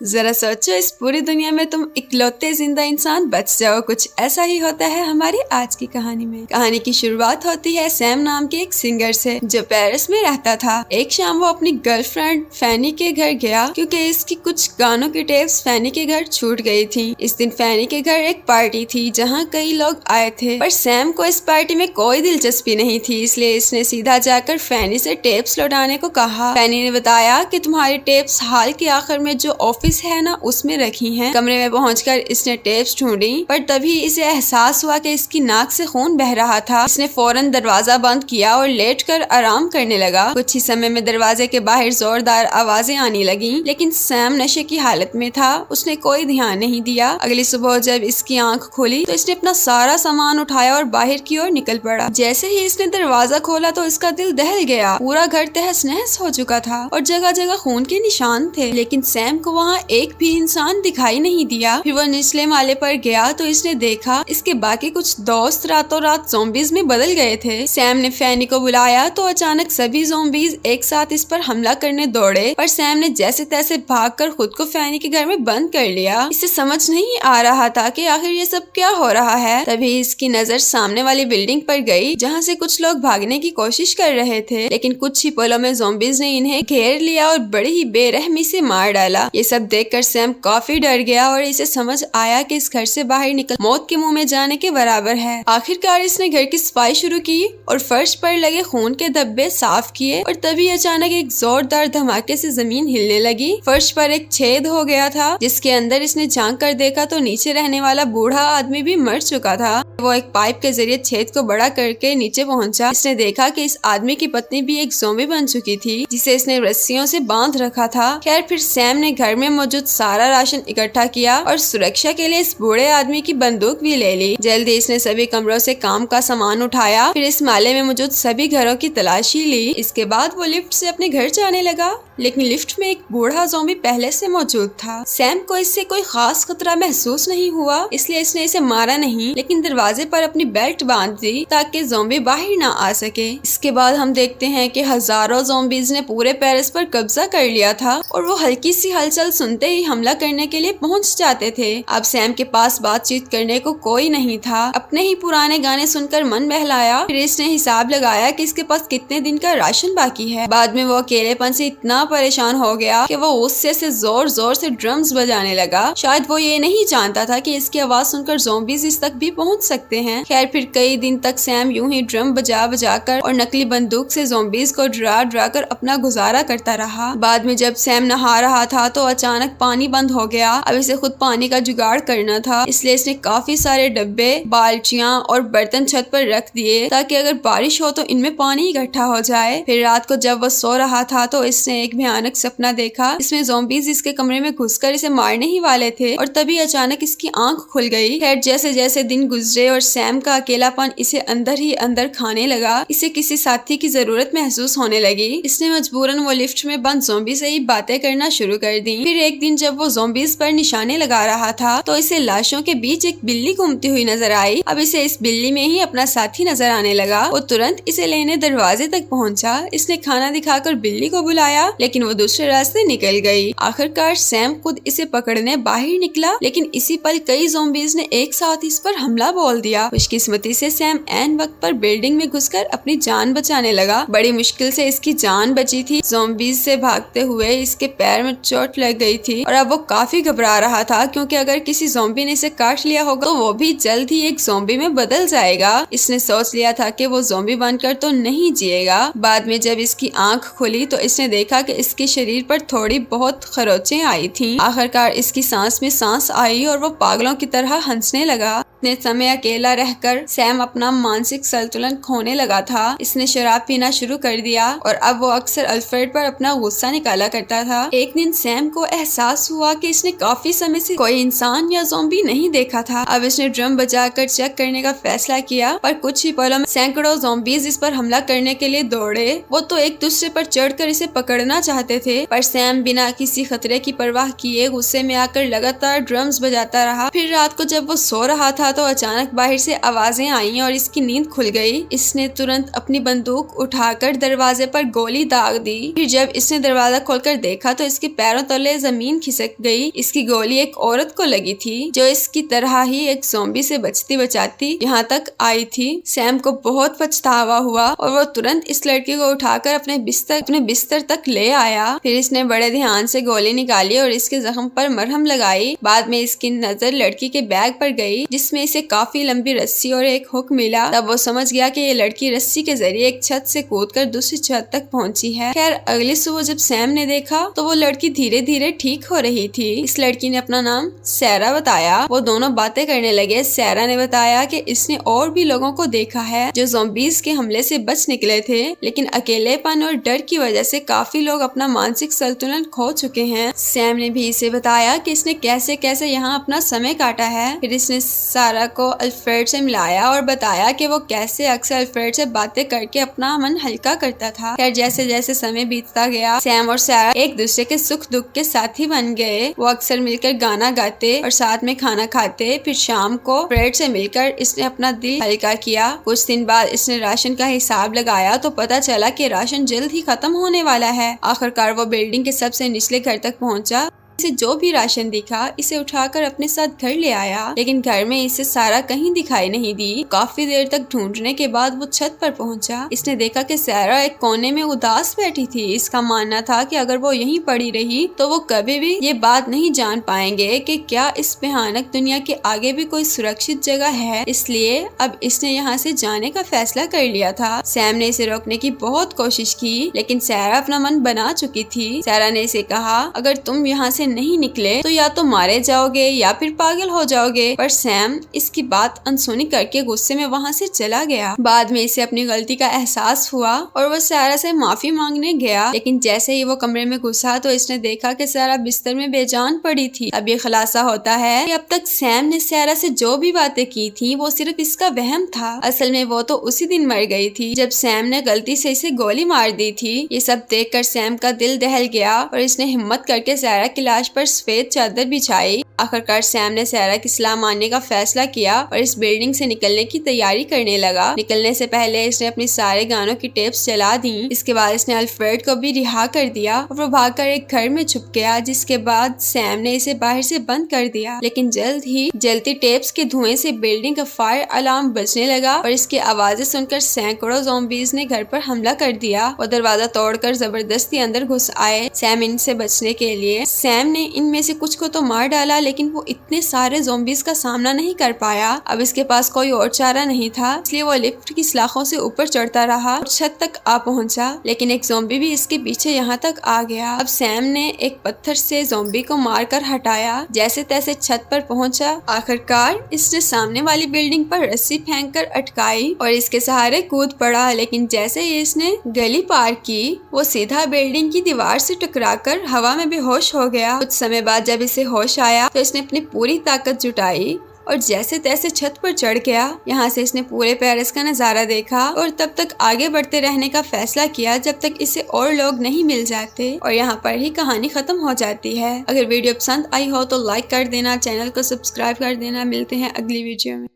जरा सोचो, इस पूरी दुनिया में तुम इकलौते जिंदा इंसान बच जाओ। कुछ ऐसा ही होता है हमारी आज की कहानी में। कहानी की शुरुआत होती है सैम नाम के एक सिंगर से जो पेरिस में रहता था। एक शाम वो अपनी गर्लफ्रेंड फैनी के घर गया क्योंकि इसकी कुछ गानों की टेप्स फैनी के घर छूट गई थी। इस दिन फैनी के घर एक पार्टी थी जहाँ कई लोग आए थे, पर सैम को इस पार्टी में कोई दिलचस्पी नहीं थी, इसलिए इसने सीधा जाकर फैनी से टेप्स लौटाने को कहा। फैनी ने बताया कि तुम्हारी टेप्स हाल के आखिर में जो ऑफिस है ना उसमें रखी हैं। कमरे में पहुंचकर इसने टेप्स ढूंढी, पर तभी इसे एहसास हुआ कि इसकी नाक से खून बह रहा था। इसने फौरन दरवाजा बंद किया और लेटकर आराम करने लगा। कुछ ही समय में दरवाजे के बाहर जोरदार आवाजें आने लगी, लेकिन सैम नशे की हालत में था, उसने कोई ध्यान नहीं दिया। अगली सुबह जब इसकी आंख खुली तो इसने अपना सारा सामान उठाया और बाहर की ओर निकल पड़ा। जैसे ही इसने दरवाजा खोला तो इसका दिल दहल गया। पूरा घर तहस नहस हो चुका था और जगह जगह खून के निशान थे, लेकिन सैम को वहाँ एक भी इंसान दिखाई नहीं दिया। फिर वो निचले माले पर गया तो इसने देखा इसके बाकी कुछ दोस्त रातों रात ज़ॉम्बीज़ में बदल गए थे। सैम ने फैनी को बुलाया तो अचानक सभी ज़ॉम्बीज़ एक साथ इस पर हमला करने दौड़े, पर सैम ने जैसे तैसे भागकर खुद को फैनी के घर में बंद कर लिया। इसे समझ नहीं आ रहा था कि आखिर ये सब क्या हो रहा है। तभी इसकी नजर सामने वाली बिल्डिंग पर गई जहाँ से कुछ लोग भागने की कोशिश कर रहे थे, लेकिन कुछ ही पलों में ज़ॉम्बीज़ ने इन्हें घेर लिया और बड़ी ही बेरहमी से मार डाला। ये सब देखकर सैम काफी डर गया और इसे समझ आया कि इस घर से बाहर निकल मौत के मुंह में जाने के बराबर है। आखिरकार इसने घर की सफाई शुरू की और फर्श पर लगे खून के धब्बे साफ किए, और तभी अचानक एक जोरदार धमाके से जमीन हिलने लगी। फर्श पर एक छेद हो गया था जिसके अंदर इसने झांक कर देखा तो नीचे रहने वाला बूढ़ा आदमी भी मर चुका था। वो एक पाइप के जरिए छेद को बड़ा करके नीचे पहुंचा। इसने देखा कि इस आदमी की पत्नी भी एक ज़ॉम्बी बन चुकी थी जिसे इसने रस्सियों से बांध रखा था। खैर, फिर सैम ने घर में मौजूद सारा राशन इकट्ठा किया और सुरक्षा के लिए इस बूढ़े आदमी की बंदूक भी ले ली। जल्दी इसने सभी कमरों से काम का सामान उठाया, फिर इस माले में मौजूद सभी घरों की तलाशी ली। इसके बाद वो लिफ्ट से अपने घर जाने लगा, लेकिन लिफ्ट में एक बूढ़ा ज़ॉम्बी पहले से मौजूद था। सैम को इससे कोई खास खतरा महसूस नहीं हुआ, इसलिए इसने इसे मारा नहीं, लेकिन दरवाजे पर अपनी बेल्ट बांध दी ताकि ज़ॉम्बी बाहर ना आ सके। इसके बाद हम देखते हैं कि हजारों ज़ॉम्बीज ने पूरे पेरिस पर कब्जा कर लिया था और वो हल्की सी हलचल सुनते ही हमला करने के लिए पहुंच जाते थे। अब सैम के पास बातचीत करने को कोई नहीं था। अपने ही पुराने गाने सुनकर मन बहलाया। फिर इसने हिसाब लगाया कि इसके पास कितने दिन का राशन बाकी है। बाद में वो अकेलेपन से इतना परेशान हो गया कि वो गुस्से से जोर जोर से ड्रम्स बजाने लगा। शायद वो ये नहीं जानता था कि इसकी आवाज सुनकर ज़ॉम्बीज इस तक भी पहुंच सकते हैं। खैर, फिर कई दिन तक सैम यूं ही ड्रम बजा बजा कर और नकली बंदूक से ज़ॉम्बीज को डरा डरा कर अपना गुजारा करता रहा। बाद में जब सैम नहा रहा था तो अचानक पानी बंद हो गया। अब इसे खुद पानी का जुगाड़ करना था, इसलिए इसने काफी सारे डब्बे, बाल्टियां और बर्तन छत पर रख दिए ताकि अगर बारिश हो तो इनमें पानी इकट्ठा हो जाए। फिर रात को जब वो सो रहा था तो इसने एक भयानक सपना देखा। इसमें ज़ॉम्बीज इसके कमरे में घुसकर इसे मारने ही वाले थे और तभी अचानक इसकी आंख खुल गई। खैर, जैसे जैसे दिन गुजरे और सैम का अकेलापन इसे अंदर ही अंदर खाने लगा, इसे किसी साथी की जरूरत महसूस होने लगी। इसने मजबूरन वो लिफ्ट में बंद ज़ॉम्बी से ही बातें करना शुरू कर दी। फिर एक दिन जब वो ज़ॉम्बीज पर निशाने लगा रहा था तो इसे लाशों के बीच एक बिल्ली घूमती हुई नजर आई। अब इसे इस बिल्ली में ही अपना साथी नजर आने लगा। वो तुरंत इसे लेने दरवाजे तक पहुंचा। इसने खाना दिखाकर बिल्ली को बुलाया, लेकिन वो दूसरे रास्ते निकल गई। आखिरकार सैम खुद इसे पकड़ने बाहर निकला, लेकिन इसी पल कई ज़ॉम्बीज ने एक साथ इस पर हमला बोल दिया। खुशकिस्मती से सैम ऐन वक्त पर बिल्डिंग में घुसकर अपनी जान बचाने लगा। बड़ी मुश्किल से इसकी जान बची थी। ज़ॉम्बीज से भागते हुए इसके पैर में चोट लग गई थी और अब वो काफी घबरा रहा था, क्योंकि अगर किसी ज़ॉम्बी ने इसे काट लिया होगा तो वो भी जल्द ही एक ज़ॉम्बी में बदल जाएगा। इसने सोच लिया था कि वो ज़ॉम्बी बनकर तो नहीं जिएगा। बाद में जब इसकी आंख खुली तो इसने देखा कि इसके शरीर पर थोड़ी बहुत खरोचें आई थीं। आखिरकार इसकी सांस में सांस आई और वो पागलों की तरह हंसने लगा। इतने समय अकेला रहकर सैम अपना मानसिक संतुलन खोने लगा था। इसने शराब पीना शुरू कर दिया और अब वो अक्सर अल्फ्रेड पर अपना गुस्सा निकाला करता था। एक दिन सैम को एहसास हुआ कि इसने काफी समय से कोई इंसान या ज़ॉम्बी नहीं देखा था। अब इसने ड्रम बजाकर चेक करने का फैसला किया, पर कुछ ही पलों में सैकड़ों ज़ॉम्बीज इस पर हमला करने के लिए दौड़े। वो तो एक दूसरे पर चढ़कर इसे पकड़ना चाहते थे, पर सैम बिना किसी खतरे की परवाह किए गुस्से में आकर लगातार ड्रम्स बजाता रहा। फिर रात को जब वो सो रहा था था तो अचानक बाहर से आवाजें आई और इसकी नींद खुल गई। इसने तुरंत अपनी बंदूक उठाकर दरवाजे पर गोली दाग दी। फिर जब इसने दरवाजा खोलकर देखा तो इसके पैरों तले जमीन खिसक गई। इसकी गोली एक औरत को लगी थी जो इसकी तरह ही एक ज़ॉम्बी से बचती बचाती यहाँ तक आई थी। सैम को बहुत पछतावा हुआ और वो तुरंत इस लड़की को उठाकर अपने बिस्तर तक ले आया। फिर इसने बड़े ध्यान से गोली निकाली और इसके जख्म पर मरहम लगाई। बाद में इसकी नजर लड़की के बैग पर गई जिसमें इसे काफी लंबी रस्सी और एक हुक मिला। तब वो समझ गया कि ये लड़की रस्सी के जरिए एक छत से कूदकर दूसरी छत तक पहुंची है। खैर अगली सुबह जब सैम ने देखा तो वो लड़की धीरे धीरे ठीक हो रही थी। इस लड़की ने अपना नाम सैरा बताया। वो दोनों बातें करने लगे। सैरा ने बताया कि इसने और भी लोगों को देखा है जो ज़ॉम्बीज़ के हमले से बच निकले थे, लेकिन अकेलेपन और डर की वजह से काफी लोग अपना मानसिक संतुलन खो चुके हैं। सैम ने भी इसे बताया कि इसने कैसे कैसे यहाँ अपना समय काटा है। फिर इसने सारा को अल्फ्रेड से मिलाया और बताया कि वो कैसे अक्सर अल्फ्रेड से बातें करके अपना मन हल्का करता था। खैर जैसे जैसे समय बीतता गया सैम और सारा एक दूसरे के सुख दुख के साथी बन गए। वो अक्सर मिलकर गाना गाते और साथ में खाना खाते। फिर शाम को फ्रेड से मिलकर इसने अपना दिल हल्का किया। कुछ दिन बाद इसने राशन का हिसाब लगाया तो पता चला कि राशन जल्द ही खत्म होने वाला है। आखिरकार वो बिल्डिंग के सबसे निचले घर तक पहुंचा। इसे जो भी राशन दिखा इसे उठाकर अपने साथ घर ले आया, लेकिन घर में इसे सारा कहीं दिखाई नहीं दी। काफी देर तक ढूंढने के बाद वो छत पर पहुंचा। इसने देखा कि सारा एक कोने में उदास बैठी थी। इसका मानना था कि अगर वो यहीं पड़ी रही तो वो कभी भी ये बात नहीं जान पाएंगे कि क्या इस भयानक दुनिया के आगे भी कोई सुरक्षित जगह है। इसलिए अब इसने यहाँ से जाने का फैसला कर लिया था। सैम ने इसे रोकने की बहुत कोशिश की, लेकिन सारा अपना मन बना चुकी थी। सारा ने इसे कहा, अगर तुम यहाँ से नहीं निकले तो या तो मारे जाओगे या फिर पागल हो जाओगे। पर सैम इसकी बात अनसुनी करके गुस्से में वहाँ से चला गया। बाद में इसे अपनी गलती का एहसास हुआ और वो सारा से माफी मांगने गया, लेकिन जैसे ही वो कमरे में घुसा तो इसने देखा कि सारा बिस्तर में बेजान पड़ी थी। अब ये खुलासा होता है कि अब तक सैम ने सारा से जो भी बातें की थी वो सिर्फ इसका वहम था। असल में वो तो उसी दिन मर गई थी जब सैम ने गलती से इसे गोली मार दी थी। ये सब देखकर सैम का दिल दहल गया और इसने हिम्मत करके सारा की लाश पर सफेद चादर बिछाई। आखिरकार सैम ने सारा की सलाह मानने का फैसला किया और इस बिल्डिंग से निकलने की तैयारी करने लगा। निकलने से पहले इसने अपनी सारे गानों की टेप्स चला दी। इसके बाद इसने अल्फ्रेड को भी रिहा कर दिया और वो भागकर एक घर में छुप गया, जिसके बाद सैम ने इसे बाहर से बंद कर दिया। लेकिन जल्द ही जलती टेप्स के धुएं से बिल्डिंग का फायर अलार्म बजने लगा और इसकी आवाजें सुनकर सैकड़ों ज़ॉम्बीज़ ने घर पर हमला कर दिया। वो दरवाजा तोड़कर जबरदस्ती अंदर घुस आए सैम इनसे बचने के लिए। सैम ने इनमें से कुछ को तो मार डाला, लेकिन वो इतने सारे ज़ॉम्बीज़ का सामना नहीं कर पाया। अब इसके पास कोई और चारा नहीं था, इसलिए वो लिफ्ट की सलाखों से ऊपर चढ़ता रहा और छत तक आ पहुंचा, लेकिन एक ज़ॉम्बी भी इसके पीछे यहाँ तक आ गया। अब सैम ने एक पत्थर से ज़ॉम्बी को मारकर हटाया, जैसे तैसे छत पर पहुंचा। आखिरकार इसने सामने वाली बिल्डिंग पर रस्सी फेंककर अटकाई और इसके सहारे कूद पड़ा, लेकिन जैसे ही इसने गली पार की वो सीधा बिल्डिंग की दीवार से टकराकर हवा में बेहोश हो गया। कुछ समय बाद जब इसे होश आया तो इसने अपनी पूरी ताकत जुटाई और जैसे तैसे छत पर चढ़ गया। यहाँ से इसने पूरे पेरिस का नजारा देखा और तब तक आगे बढ़ते रहने का फैसला किया जब तक इसे और लोग नहीं मिल जाते, और यहाँ पर ही कहानी खत्म हो जाती है। अगर वीडियो पसंद आई हो तो लाइक कर देना, चैनल को सब्सक्राइब कर देना। मिलते हैं अगली वीडियो में।